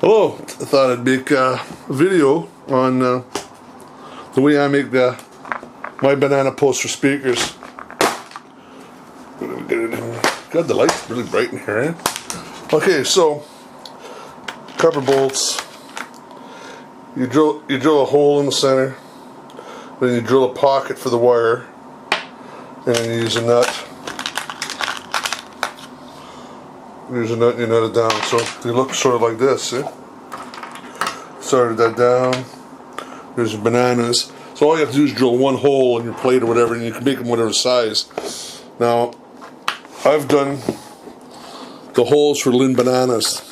Hello, I thought I'd make a video on the way I make my banana poster speakers. God, the light's really bright in here, eh? Okay, so copper bolts. You drill a hole in the center, then you drill a pocket for the wire, and then you use a nut. Use a nut and you nut it down, so they look sort of like this, see? Started that down. There's your bananas. So all you have to do is drill one hole in your plate or whatever, and you can make them whatever size. Now, I've done the holes for Lynn bananas.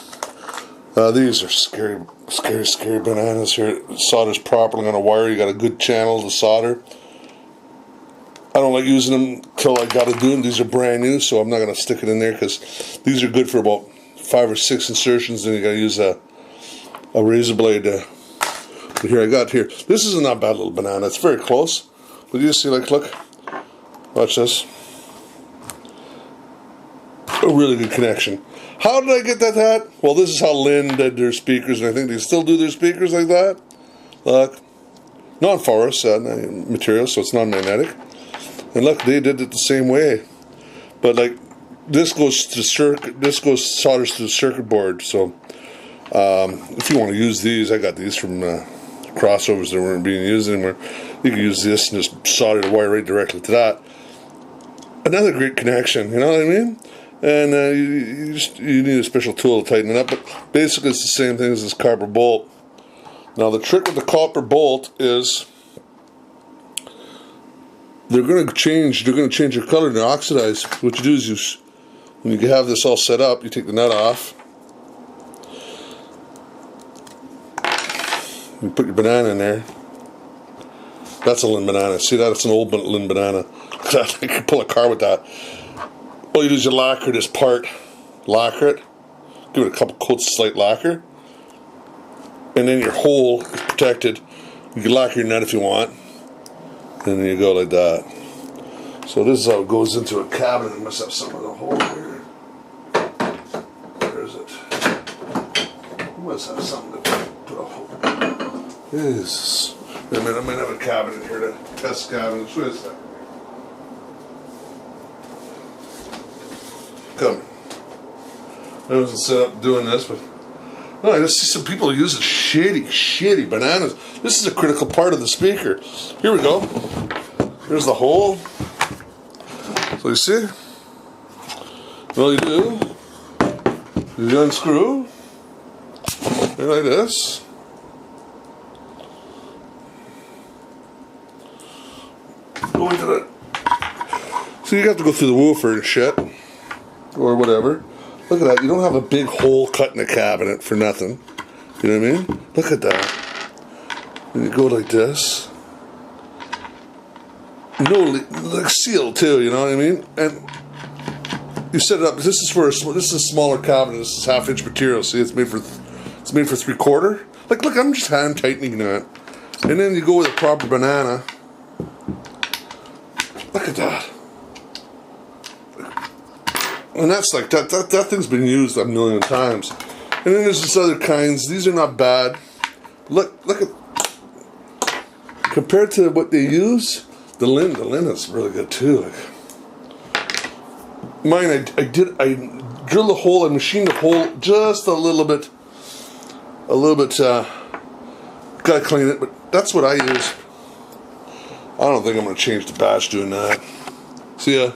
These are scary bananas here. It solders properly on a wire. You got a good channel to solder. I don't like using them till I got to do them. These are brand new, so I'm not going to stick it in there because these are good for about 5 or 6 insertions. Then you got to use a razor blade. But here I got here. This is a not bad little banana. It's very close. But you see, like, look, watch this. A really good connection. How did I get that? Well, this is how Lynn did their speakers, and I think they still do their speakers like that. Look, non-ferrous material, so it's non-magnetic. And look, they did it the same way, but like this goes to circuit. This solders to the circuit board. So if you want to use these, I got these from crossovers that weren't being used anymore. You can use this and just solder the wire right directly to that. Another great connection. You know what I mean? And you need a special tool to tighten it up. But basically, it's the same thing as this copper bolt. Now the trick with the copper bolt is they're going to change your color and oxidize. What you do is when you have this all set up, you take the nut off. You put your banana in there. That's a Lynn banana. See that? It's an old Lynn banana. I could pull a car with that. All you do is you lacquer this part. Lacquer it. Give it a couple coats of slight lacquer. And then your hole is protected. You can lacquer your nut if you want. And then you go like that. So this is how it goes into a cabinet. I must have some of the hole here. Where is it? I must have something to put a hole. Yes. Wait a minute, I might have a cabinet here to test cabinets. Where is that? Come. I wasn't set up doing this, but no, I just see some people using shitty bananas. This is a critical part of the speaker. Here we go. Here's the hole. So you see? All you do is you unscrew. And like this. Go into that. So you have to go through the woofer and shit. Or whatever. Look at that. You don't have a big hole cut in the cabinet for nothing. You know what I mean? Look at that. And you go like this. No, like sealed too. You know what I mean? And you set it up. This is a smaller cabinet. This is 1/2 inch material. See, it's made for 3/4. Like, look, I'm just hand tightening that. And then you go with a proper banana. Look at that. And that's like that thing's been used a million times. And then there's this other kinds. These are not bad. Look at, compared to what they use, the Lynn is really good too. Like, mine, I drilled a hole, I machined the hole just a little bit. Gotta clean it, but that's what I use. I don't think I'm gonna change the batch doing that. See ya.